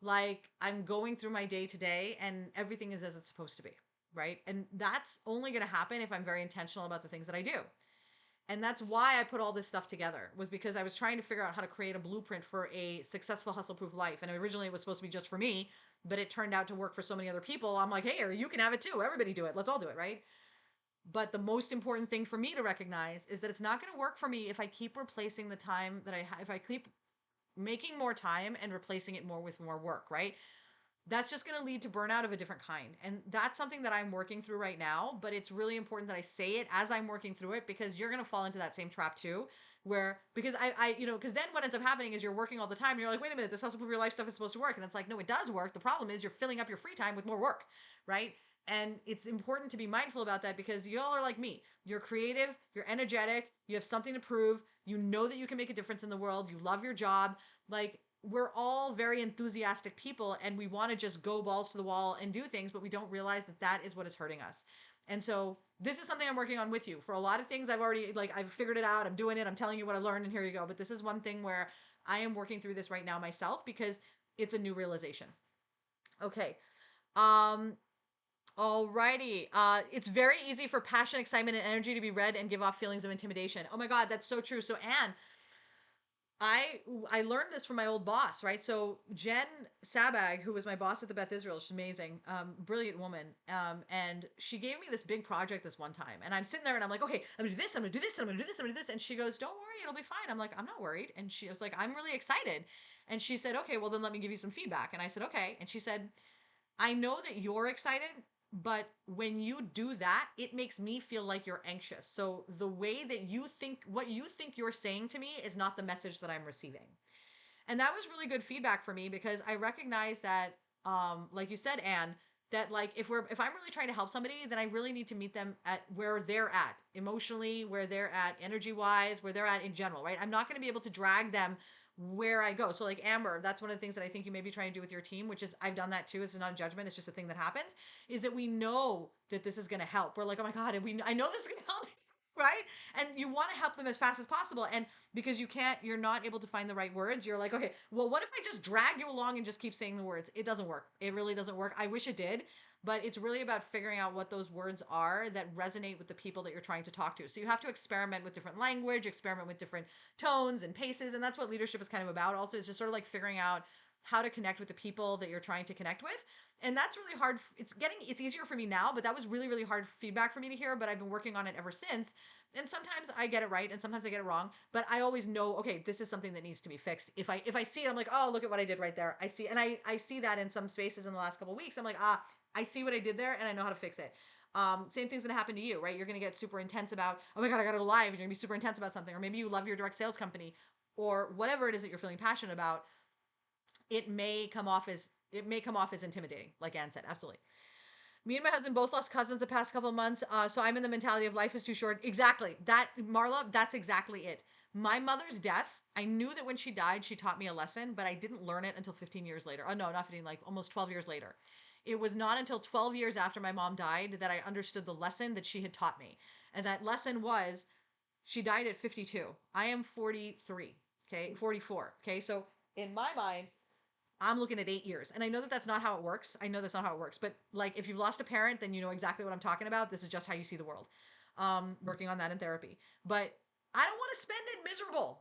like I'm going through my day to day and everything is as it's supposed to be, right? And that's only going to happen if I'm very intentional about the things that I do. And that's why I put all this stuff together, was because I was trying to figure out how to create a blueprint for a successful hustle proof life. And originally it was supposed to be just for me, but it turned out to work for so many other people. I'm like, hey, you can have it too. Everybody do it. Let's all do it, right? But the most important thing for me to recognize is that it's not going to work for me if I keep replacing the time that I have, if I keep making more time and replacing it more with more work, right? That's just going to lead to burnout of a different kind. And that's something that I'm working through right now. But it's really important that I say it as I'm working through it, because you're going to fall into that same trap too. Where, because because then what ends up happening is you're working all the time. And you're like, wait a minute, this hustle proof your life stuff is supposed to work. And it's like, no, it does work. The problem is you're filling up your free time with more work, right? And it's important to be mindful about that, because y'all are like me. You're creative, you're energetic, you have something to prove, you know that you can make a difference in the world, you love your job. Like, we're all very enthusiastic people and we want to just go balls to the wall and do things, but we don't realize that that is what is hurting us. And so this is something I'm working on with you. For a lot of things I've already, like, I've figured it out, I'm doing it, I'm telling you what I learned, and here you go. But this is one thing where I am working through this right now myself, because it's a new realization. Okay. Um, Alrighty. It's very easy for passion, excitement, and energy to be read and give off feelings of intimidation. Oh my God, that's so true. So Anne, I I learned this from my old boss, right? So Jen Sabag, who was my boss at the Beth Israel, she's amazing, brilliant woman, and she gave me this big project this one time, and I'm sitting there and I'm like, okay, I'm gonna do this, I'm gonna do this, I'm gonna do this, I'm gonna do this, and she goes, don't worry, it'll be fine. I'm like, I'm not worried, and she was like, I'm really excited, and she said, okay, well then let me give you some feedback, and I said, okay, and she said, I know that you're excited, but when you do that, it makes me feel like you're anxious. So the way that you think, what you think you're saying to me is not the message that I'm receiving. And that was really good feedback for me, because I recognize that, like you said, Anne, that like if I'm really trying to help somebody, then I really need to meet them at where they're at emotionally, where they're at energy wise, where they're at in general, right? I'm not going to be able to drag them where I go. So like Amber, that's one of the things that I think you may be trying to do with your team, which is I've done that too. It's not a judgment. It's just a thing that happens, is that we know that this is going to help. We're like, oh my God, I know this is going to help. Right. And you want to help them as fast as possible. And because you're not able to find the right words, you're like, okay, well, what if I just drag you along and just keep saying the words? It doesn't work. It really doesn't work. I wish it did, but it's really about figuring out what those words are that resonate with the people that you're trying to talk to. So you have to experiment with different language, experiment with different tones and paces. And that's what leadership is kind of about. Also, it's just sort of like figuring out how to connect with the people that you're trying to connect with. And that's really hard. It's easier for me now, but that was really, really hard feedback for me to hear. But I've been working on it ever since. And sometimes I get it right and sometimes I get it wrong, but I always know, okay, this is something that needs to be fixed. If I see it, I'm like, oh, look at what I did right there. I see, and I see that in some spaces in the last couple of weeks. I'm like, I see what I did there and I know how to fix it. Same thing's gonna happen to you, right? You're gonna get super intense about, oh my God, I gotta go live. You're gonna be super intense about something, or maybe you love your direct sales company, or whatever it is that you're feeling passionate about. It may come off as intimidating, like Anne said. Absolutely. Me and my husband both lost cousins the past couple of months. So I'm in the mentality of life is too short. Exactly. That, Marla, that's exactly it. My mother's death, I knew that when she died, she taught me a lesson, but I didn't learn it until 15 years later. Oh, no, not 15, like almost 12 years later. It was not until 12 years after my mom died that I understood the lesson that she had taught me. And that lesson was, she died at 52. I am 43, okay, 44. Okay, so in my mind, I'm looking at 8 years. And I know that that's not how it works. I know that's not how it works. But like, if you've lost a parent, then you know exactly what I'm talking about. This is just how you see the world. Working on that in therapy. But I don't want to spend it miserable.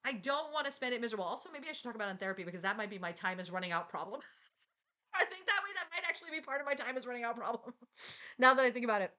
I don't want to spend it miserable. Also, maybe I should talk about it in therapy, because that might be my time is running out problem. I think that might actually be part of my time is running out problem. Now that I think about it.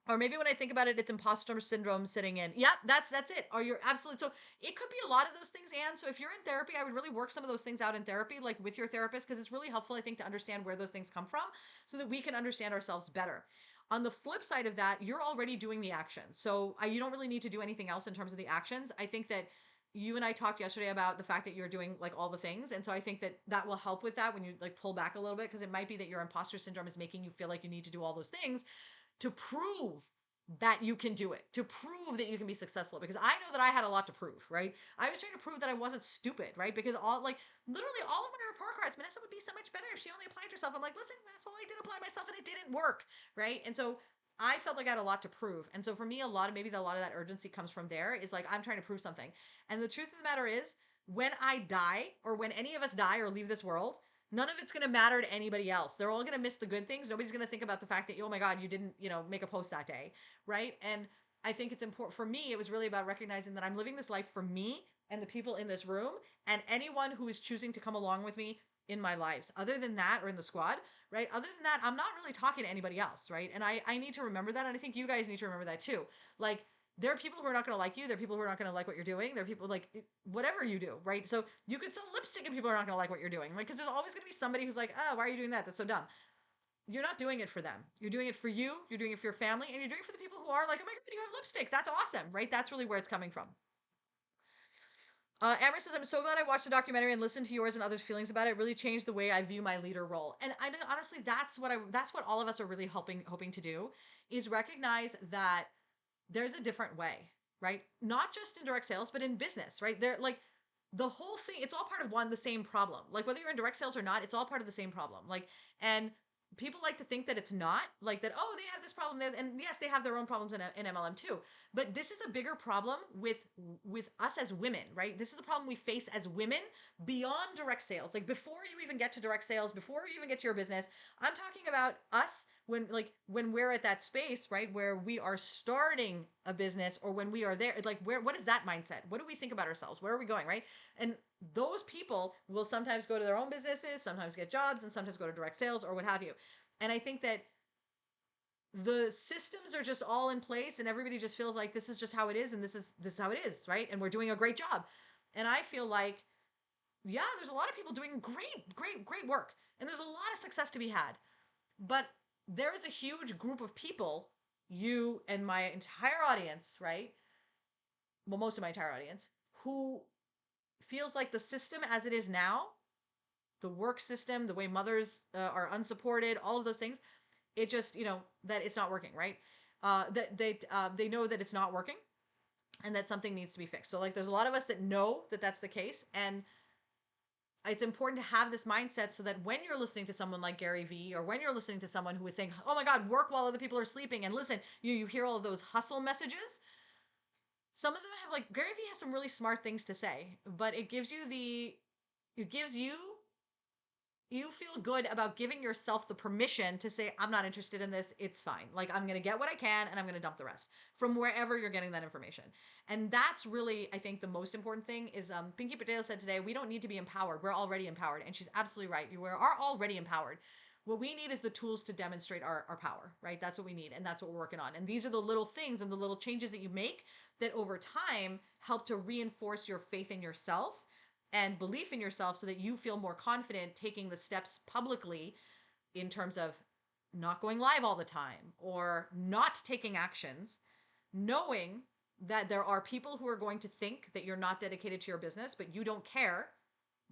Or maybe when I think about it, it's imposter syndrome sitting in. Yep, that's it. Or you're absolutely, so it could be a lot of those things. And so if you're in therapy, I would really work some of those things out in therapy, like with your therapist, because it's really helpful, I think, to understand where those things come from so that we can understand ourselves better. On the flip side of that, you're already doing the action. So you don't really need to do anything else in terms of the actions. I think that you and I talked yesterday about the fact that you're doing like all the things. And so I think that that will help with that when you like pull back a little bit, because it might be that your imposter syndrome is making you feel like you need to do all those things to prove that you can do it, to prove that you can be successful. Because I know that I had a lot to prove, right? I was trying to prove that I wasn't stupid, right? Because all like literally all of my report cards, Vanessa would be so much better if she only applied herself. I'm like, listen, that's why I did apply myself and it didn't work, right? And so I felt like I had a lot to prove. And so for me, a lot of maybe a lot of that urgency comes from there is like, I'm trying to prove something. And the truth of the matter is, when I die or when any of us die or leave this world, none of it's going to matter to anybody else. They're all going to miss the good things. Nobody's going to think about the fact that, oh my God, you didn't, make a post that day. Right. And I think it's important for me. It was really about recognizing that I'm living this life for me and the people in this room and anyone who is choosing to come along with me in my lives. Other than that, or in the squad, right? Other than that, I'm not really talking to anybody else, right? And I need to remember that. And I think you guys need to remember that too. Like, there are people who are not going to like you. There are people who are not going to like what you're doing. There are people like whatever you do, right? So you could sell lipstick and people are not going to like what you're doing. Like, because there's always going to be somebody who's like, oh, why are you doing that? That's so dumb. You're not doing it for them. You're doing it for you. You're doing it for your family. And you're doing it for the people who are like, oh my God, you have lipstick. That's awesome, right? That's really where it's coming from. Amber says, I'm so glad I watched the documentary and listened to yours and others' feelings about it. It really changed the way I view my leader role. And I honestly, that's what all of us are really hoping to do, is recognize that there's a different way, right? Not just in direct sales, but in business, right? They're like the whole thing, it's all part of the same problem. Like, whether you're in direct sales or not, it's all part of the same problem. Like, and people like to think that it's not like that. Oh, they have this problem there, and yes, they have their own problems in MLM too. But this is a bigger problem with us as women, right? This is a problem we face as women beyond direct sales. Like, before you even get to direct sales, before you even get to your business, I'm talking about us when we're at that space, right, where we are starting a business, or when we are there, like, what is that mindset? What do we think about ourselves? Where are we going, right? And those people will sometimes go to their own businesses, sometimes get jobs, and sometimes go to direct sales or what have you. And I think that the systems are just all in place and everybody just feels like this is just how it is, and this is how it is, right? And we're doing a great job. And I feel like, yeah, there's a lot of people doing great work, and there's a lot of success to be had. But there is a huge group of people, you and my entire audience, right? Well, most of my entire audience, who feels like the system as it is now, the work system, the way mothers are unsupported, all of those things, it just, that it's not working, right? That they know that it's not working and that something needs to be fixed. So like, there's a lot of us that know that that's the case, and it's important to have this mindset so that when you're listening to someone like Gary Vee, or when you're listening to someone who is saying, oh my God, work while other people are sleeping, and listen, you hear all of those hustle messages. Some of them have, like, Gary Vee has some really smart things to say, but it gives you feel good about giving yourself the permission to say, I'm not interested in this. It's fine. Like, I'm going to get what I can and I'm going to dump the rest from wherever you're getting that information. And that's really, I think, the most important thing is, Pinky Patel said today, we don't need to be empowered. We're already empowered. And she's absolutely right. You are already empowered. What we need is the tools to demonstrate our power, right? That's what we need. And that's what we're working on. And these are the little things and the little changes that you make that over time help to reinforce your faith in yourself and belief in yourself, so that you feel more confident taking the steps publicly, in terms of not going live all the time or not taking actions, knowing that there are people who are going to think that you're not dedicated to your business, but you don't care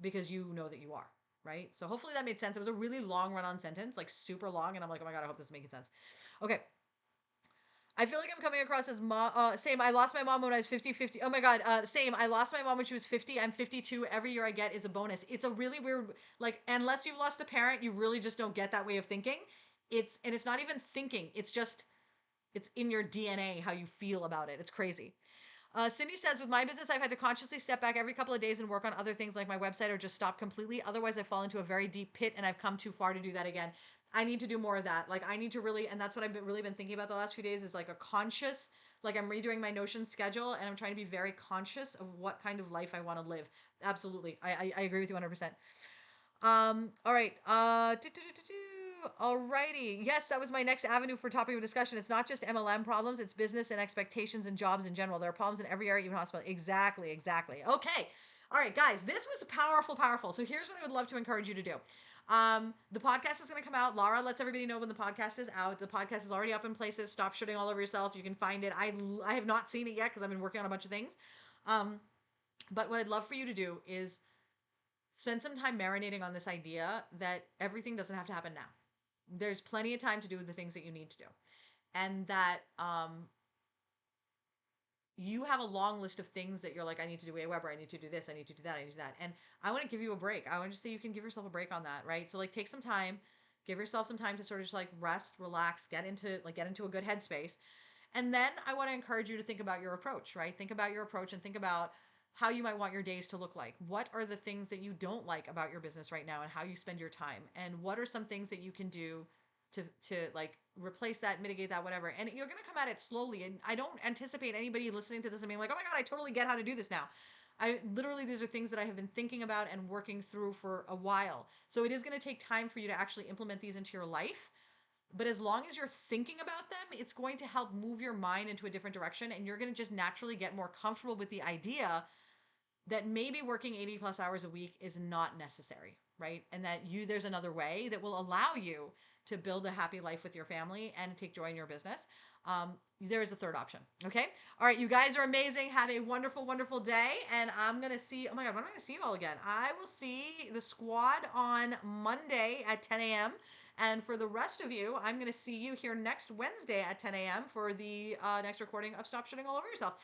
because you know that you are, right? So hopefully that made sense. It was a really long run on sentence, like super long, and I'm like, oh my God, I hope this is making sense. Okay. I feel like I'm coming across as same. I lost my mom when I was 50. Oh my God. Same. I lost my mom when she was 50. I'm 52. Every year I get is a bonus. It's a really weird, like, unless you've lost a parent, you really just don't get that way of thinking. It's not even thinking. It's in your DNA, how you feel about it. It's crazy. Cindy says, with my business, I've had to consciously step back every couple of days and work on other things like my website, or just stop completely. Otherwise, I fall into a very deep pit and I've come too far to do that again. I need to do more of that. Like, I need to really, and that's what I've really been thinking about the last few days, is like a conscious, like, I'm redoing my Notion schedule and I'm trying to be very conscious of what kind of life I want to live. Absolutely. I agree with you 100%. All right. Alrighty. Yes, that was my next avenue for topic of discussion. It's not just MLM problems, it's business and expectations and jobs in general. There are problems in every area, even hospital. Exactly. Okay. All right, guys, this was powerful. So here's what I would love to encourage you to do. The podcast is going to come out. Laura lets everybody know when the podcast is out. The podcast is already up in places. Stop shitting all over yourself. You can find it. I have not seen it yet because I've been working on a bunch of things. But what I'd love for you to do is spend some time marinating on this idea that everything doesn't have to happen now. There's plenty of time to do the things that you need to do. And that you have a long list of things that you're like, I need to do Aweber, I need to do this, I need to do that, I need to do that. And I want to give you a break. I want to say you can give yourself a break on that, right? So like take some time, give yourself some time to sort of just like rest, relax, get into a good headspace. And then I want to encourage you to think about your approach, right? Think about your approach and think about how you might want your days to look like. What are the things that you don't like about your business right now and how you spend your time? And what are some things that you can do to like replace that, mitigate that, whatever. And you're going to come at it slowly. And I don't anticipate anybody listening to this and being like, "Oh my god, I totally get how to do this now." I literally, these are things that I have been thinking about and working through for a while. So it is going to take time for you to actually implement these into your life. But as long as you're thinking about them, it's going to help move your mind into a different direction. And you're going to just naturally get more comfortable with the idea that maybe working 80 plus hours a week is not necessary, right? And that there's another way that will allow you to build a happy life with your family and take joy in your business. There is a third option. Okay. All right. You guys are amazing. Have a wonderful, wonderful day. And I'm going to see, oh my God, when am I going to see you all again? I will see the squad on Monday at 10 a.m. And for the rest of you, I'm going to see you here next Wednesday at 10 a.m. for the next recording of Stop Shitting All Over Yourself.